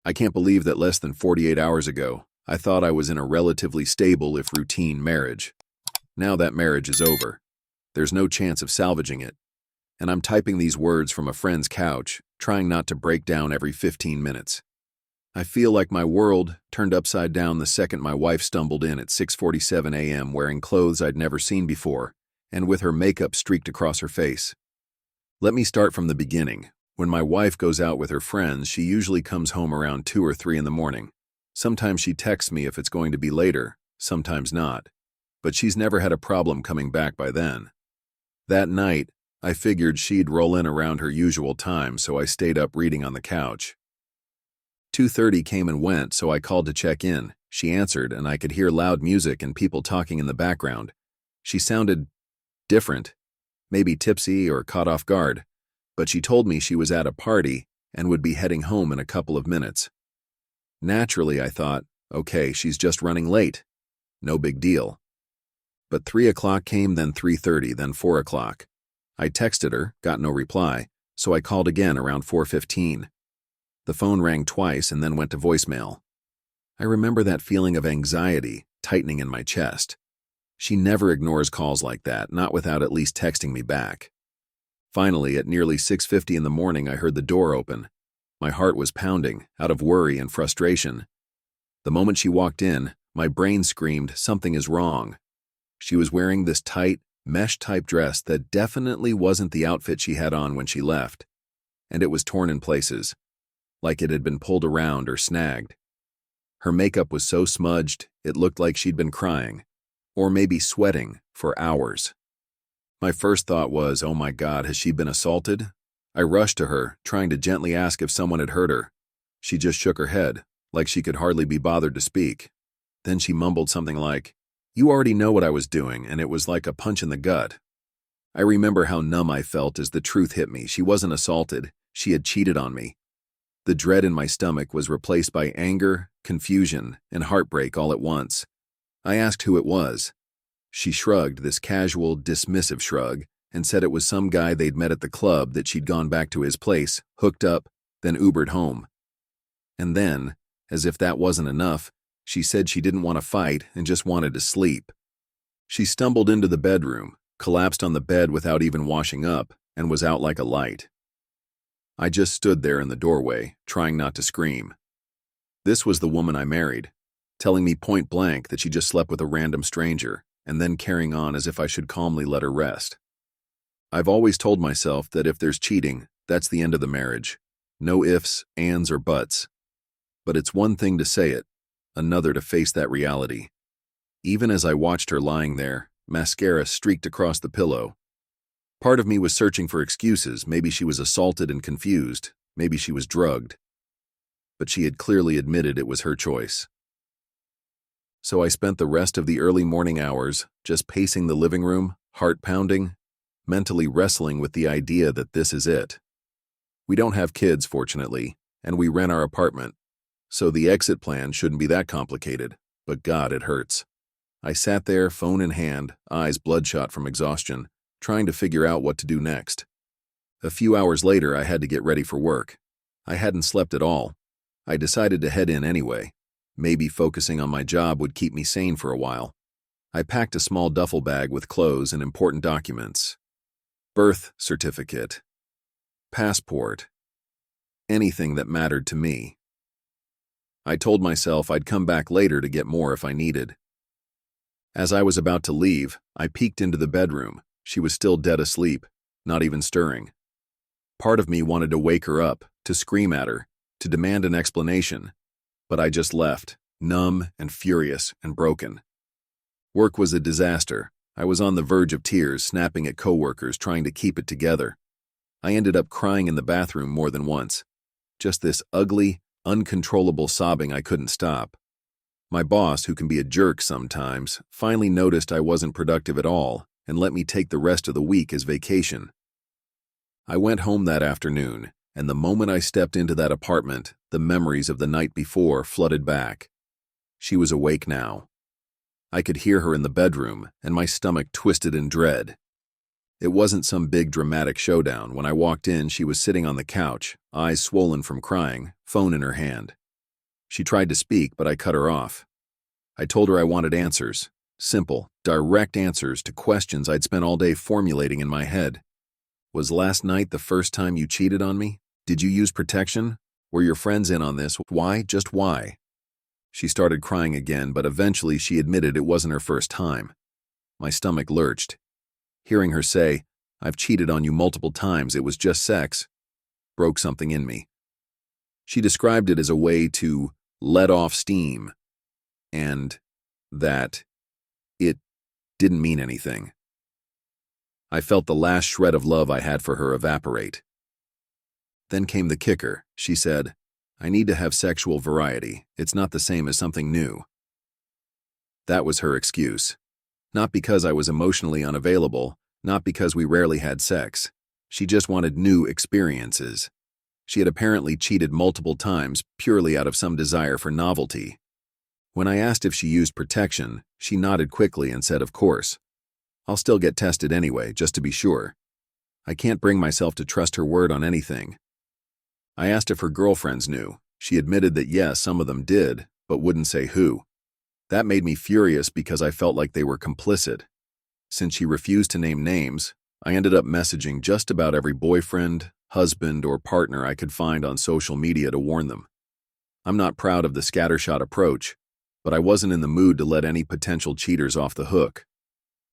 I can't believe that less than 48 hours ago, I thought I was in a relatively stable if routine marriage. Now that marriage is over. There's no chance of salvaging it. And I'm typing these words from a friend's couch, trying not to break down every 15 minutes. I feel like my world turned upside down the second my wife stumbled in at 6:47 a.m. wearing clothes I'd never seen before, and with her makeup streaked across her face. Let me start from the beginning. When my wife goes out with her friends, she usually comes home around 2 or 3 in the morning. Sometimes she texts me if it's going to be later, sometimes not. But she's never had a problem coming back by then. That night, I figured she'd roll in around her usual time, so I stayed up reading on the couch. 2:30 came and went, so I called to check in. She answered, and I could hear loud music and people talking in the background. She sounded different, maybe tipsy or caught off guard, but she told me she was at a party and would be heading home in a couple of minutes. Naturally, I thought, okay, she's just running late. No big deal. But 3 o'clock came, then 3:30, then 4 o'clock. I texted her, got no reply, so I called again around 4:15. The phone rang twice and then went to voicemail. I remember that feeling of anxiety tightening in my chest. She never ignores calls like that, not without at least texting me back. Finally, at nearly 6:50 in the morning, I heard the door open. My heart was pounding, out of worry and frustration. The moment she walked in, my brain screamed, something is wrong. She was wearing this tight, mesh-type dress that definitely wasn't the outfit she had on when she left, and it was torn in places, like it had been pulled around or snagged. Her makeup was so smudged, it looked like she'd been crying, or maybe sweating, for hours. My first thought was, oh my God, has she been assaulted? I rushed to her, trying to gently ask if someone had hurt her. She just shook her head, like she could hardly be bothered to speak. Then she mumbled something like, "You already know what I was doing," and it was like a punch in the gut. I remember how numb I felt as the truth hit me. She wasn't assaulted. She had cheated on me. The dread in my stomach was replaced by anger, confusion, and heartbreak all at once. I asked who it was. She shrugged, this casual, dismissive shrug, and said it was some guy they'd met at the club, that she'd gone back to his place, hooked up, then Ubered home. And then, as if that wasn't enough, she said she didn't want to fight and just wanted to sleep. She stumbled into the bedroom, collapsed on the bed without even washing up, and was out like a light. I just stood there in the doorway, trying not to scream. This was the woman I married, telling me point blank that she just slept with a random stranger, and then carrying on as if I should calmly let her rest. I've always told myself that if there's cheating, that's the end of the marriage. No ifs, ands, or buts. But it's one thing to say it, another to face that reality. Even as I watched her lying there, mascara streaked across the pillow. Part of me was searching for excuses. Maybe she was assaulted and confused. Maybe she was drugged. But she had clearly admitted it was her choice. So I spent the rest of the early morning hours just pacing the living room, heart pounding, mentally wrestling with the idea that this is it. We don't have kids, fortunately, and we rent our apartment, so the exit plan shouldn't be that complicated, but God, it hurts. I sat there, phone in hand, eyes bloodshot from exhaustion, trying to figure out what to do next. A few hours later, I had to get ready for work. I hadn't slept at all. I decided to head in anyway. Maybe focusing on my job would keep me sane for a while. I packed a small duffel bag with clothes and important documents. Birth certificate. Passport. Anything that mattered to me. I told myself I'd come back later to get more if I needed. As I was about to leave, I peeked into the bedroom. She was still dead asleep, not even stirring. Part of me wanted to wake her up, to scream at her, to demand an explanation, but I just left, numb and furious and broken. Work was a disaster. I was on the verge of tears, snapping at coworkers, trying to keep it together. I ended up crying in the bathroom more than once. Just this ugly, uncontrollable sobbing I couldn't stop. My boss, who can be a jerk sometimes, finally noticed I wasn't productive at all and let me take the rest of the week as vacation. I went home that afternoon, and the moment I stepped into that apartment, the memories of the night before flooded back. She was awake now. I could hear her in the bedroom, and my stomach twisted in dread. It wasn't some big dramatic showdown. When I walked in, she was sitting on the couch, eyes swollen from crying, phone in her hand. She tried to speak, but I cut her off. I told her I wanted answers. Simple, direct answers to questions I'd spent all day formulating in my head. Was last night the first time you cheated on me? Did you use protection? Were your friends in on this? Why? Just why? She started crying again, but eventually she admitted it wasn't her first time. My stomach lurched. Hearing her say, "I've cheated on you multiple times, it was just sex," broke something in me. She described it as a way to let off steam, and that it didn't mean anything. I felt the last shred of love I had for her evaporate. Then came the kicker. She said, "I need to have sexual variety. It's not the same as something new." That was her excuse. Not because I was emotionally unavailable, not because we rarely had sex. She just wanted new experiences. She had apparently cheated multiple times purely out of some desire for novelty. When I asked if she used protection, she nodded quickly and said, "Of course. I'll still get tested anyway, just to be sure." I can't bring myself to trust her word on anything. I asked if her girlfriends knew. She admitted that yes, some of them did, but wouldn't say who. That made me furious because I felt like they were complicit. Since she refused to name names, I ended up messaging just about every boyfriend, husband, or partner I could find on social media to warn them. I'm not proud of the scattershot approach, but I wasn't in the mood to let any potential cheaters off the hook.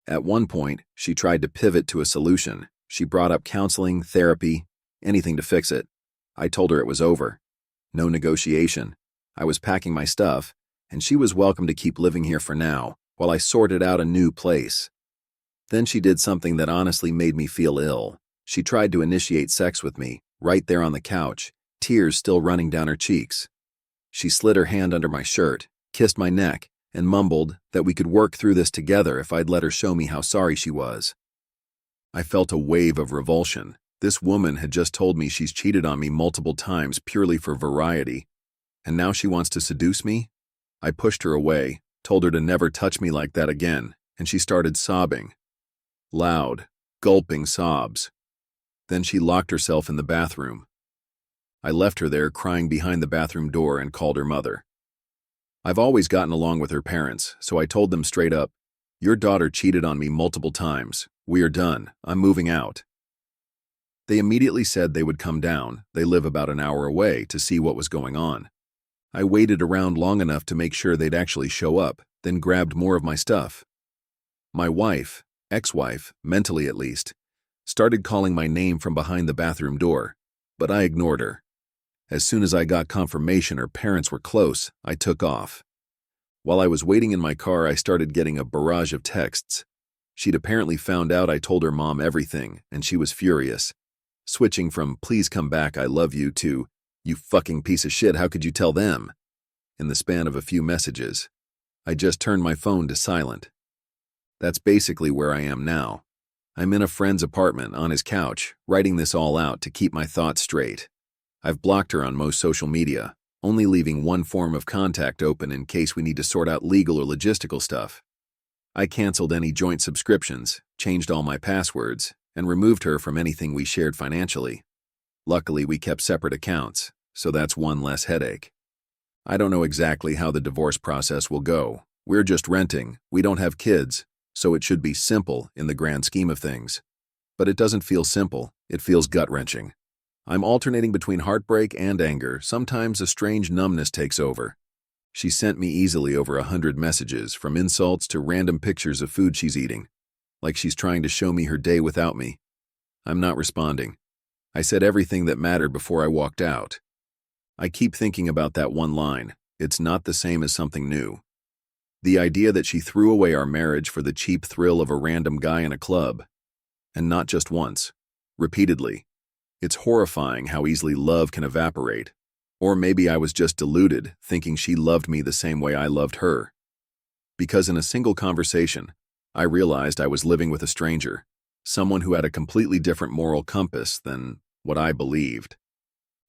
At one point, she tried to pivot to a solution. She brought up counseling, therapy, anything to fix it. I told her it was over. No negotiation. I was packing my stuff, and she was welcome to keep living here for now, while I sorted out a new place. Then she did something that honestly made me feel ill. She tried to initiate sex with me, right there on the couch, tears still running down her cheeks. She slid her hand under my shirt, kissed my neck, and mumbled that we could work through this together if I'd let her show me how sorry she was. I felt a wave of revulsion. This woman had just told me she's cheated on me multiple times purely for variety, and now she wants to seduce me? I pushed her away, told her to never touch me like that again, and she started sobbing. Loud, gulping sobs. Then she locked herself in the bathroom. I left her there crying behind the bathroom door and called her mother. I've always gotten along with her parents, so I told them straight up, "Your daughter cheated on me multiple times. We are done. I'm moving out." They immediately said they would come down. They live about an hour away to see what was going on. I waited around long enough to make sure they'd actually show up, then grabbed more of my stuff. My wife, ex-wife, mentally at least, started calling my name from behind the bathroom door, but I ignored her. As soon as I got confirmation her parents were close, I took off. While I was waiting in my car, I started getting a barrage of texts. She'd apparently found out I told her mom everything, and she was furious. Switching from "please come back, I love you" to "you fucking piece of shit, how could you tell them?" in the span of a few messages. I just turned my phone to silent. That's basically where I am now. I'm in a friend's apartment on his couch, writing this all out to keep my thoughts straight. I've blocked her on most social media, only leaving one form of contact open in case we need to sort out legal or logistical stuff. I canceled any joint subscriptions, changed all my passwords, and removed her from anything we shared financially. Luckily, we kept separate accounts, so that's one less headache. I don't know exactly how the divorce process will go. We're just renting, we don't have kids, so it should be simple in the grand scheme of things. But it doesn't feel simple, it feels gut-wrenching. I'm alternating between heartbreak and anger. Sometimes a strange numbness takes over. She sent me easily over 100 messages, from insults to random pictures of food she's eating, like she's trying to show me her day without me. I'm not responding. I said everything that mattered before I walked out. I keep thinking about that one line, "It's not the same as something new." The idea that she threw away our marriage for the cheap thrill of a random guy in a club. And not just once, repeatedly. It's horrifying how easily love can evaporate. Or maybe I was just deluded, thinking she loved me the same way I loved her. Because in a single conversation, I realized I was living with a stranger, someone who had a completely different moral compass than what I believed.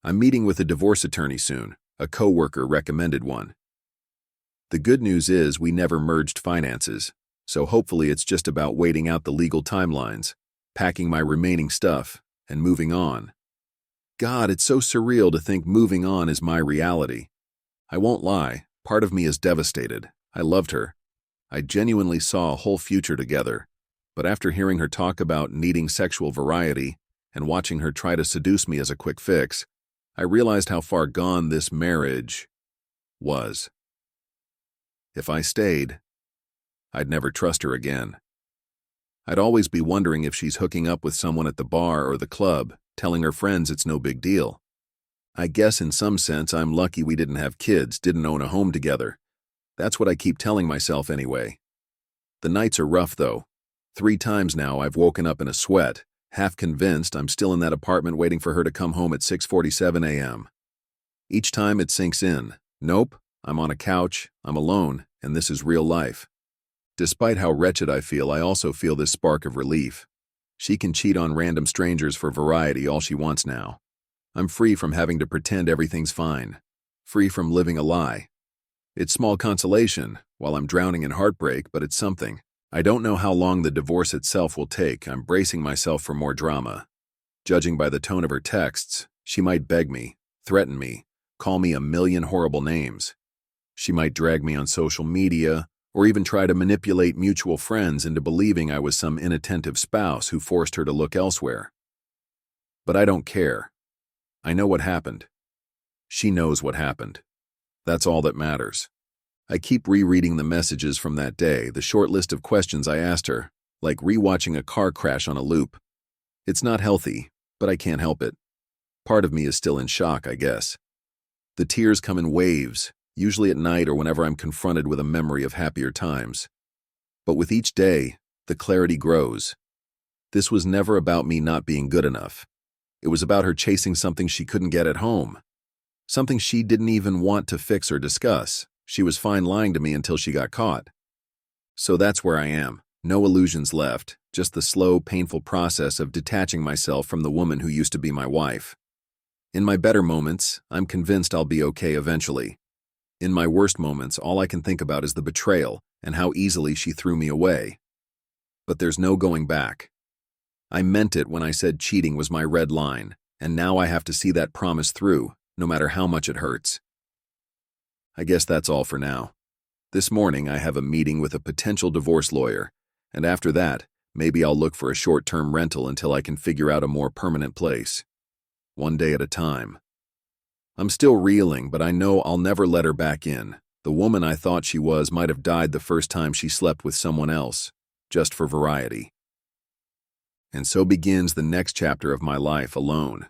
I'm meeting with a divorce attorney soon. A coworker recommended one. The good news is we never merged finances, so hopefully it's just about waiting out the legal timelines, packing my remaining stuff, and moving on. God, it's so surreal to think moving on is my reality. I won't lie, part of me is devastated. I loved her. I genuinely saw a whole future together. But after hearing her talk about needing sexual variety and watching her try to seduce me as a quick fix, I realized how far gone this marriage was. If I stayed, I'd never trust her again. I'd always be wondering if she's hooking up with someone at the bar or the club, telling her friends it's no big deal. I guess in some sense I'm lucky we didn't have kids, didn't own a home together. That's what I keep telling myself anyway. The nights are rough though. 3 times now I've woken up in a sweat, half convinced I'm still in that apartment waiting for her to come home at 6:47 a.m. Each time it sinks in. Nope, I'm on a couch, I'm alone, and this is real life. Despite how wretched I feel, I also feel this spark of relief. She can cheat on random strangers for variety all she wants now. I'm free from having to pretend everything's fine. Free from living a lie. It's small consolation, while I'm drowning in heartbreak, but it's something. I don't know how long the divorce itself will take. I'm bracing myself for more drama. Judging by the tone of her texts, she might beg me, threaten me, call me a million horrible names. She might drag me on social media, or even try to manipulate mutual friends into believing I was some inattentive spouse who forced her to look elsewhere. But I don't care. I know what happened. She knows what happened. That's all that matters. I keep rereading the messages from that day, the short list of questions I asked her, like rewatching a car crash on a loop. It's not healthy, but I can't help it. Part of me is still in shock, I guess. The tears come in waves, usually at night or whenever I'm confronted with a memory of happier times. But with each day, the clarity grows. This was never about me not being good enough. It was about her chasing something she couldn't get at home. Something she didn't even want to fix or discuss. She was fine lying to me until she got caught. So that's where I am. No illusions left, just the slow, painful process of detaching myself from the woman who used to be my wife. In my better moments, I'm convinced I'll be okay eventually. In my worst moments, all I can think about is the betrayal and how easily she threw me away. But there's no going back. I meant it when I said cheating was my red line, and now I have to see that promise through, no matter how much it hurts. I guess that's all for now. This morning, I have a meeting with a potential divorce lawyer, and after that, maybe I'll look for a short-term rental until I can figure out a more permanent place. One day at a time. I'm still reeling, but I know I'll never let her back in. The woman I thought she was might have died the first time she slept with someone else, just for variety. And so begins the next chapter of my life alone.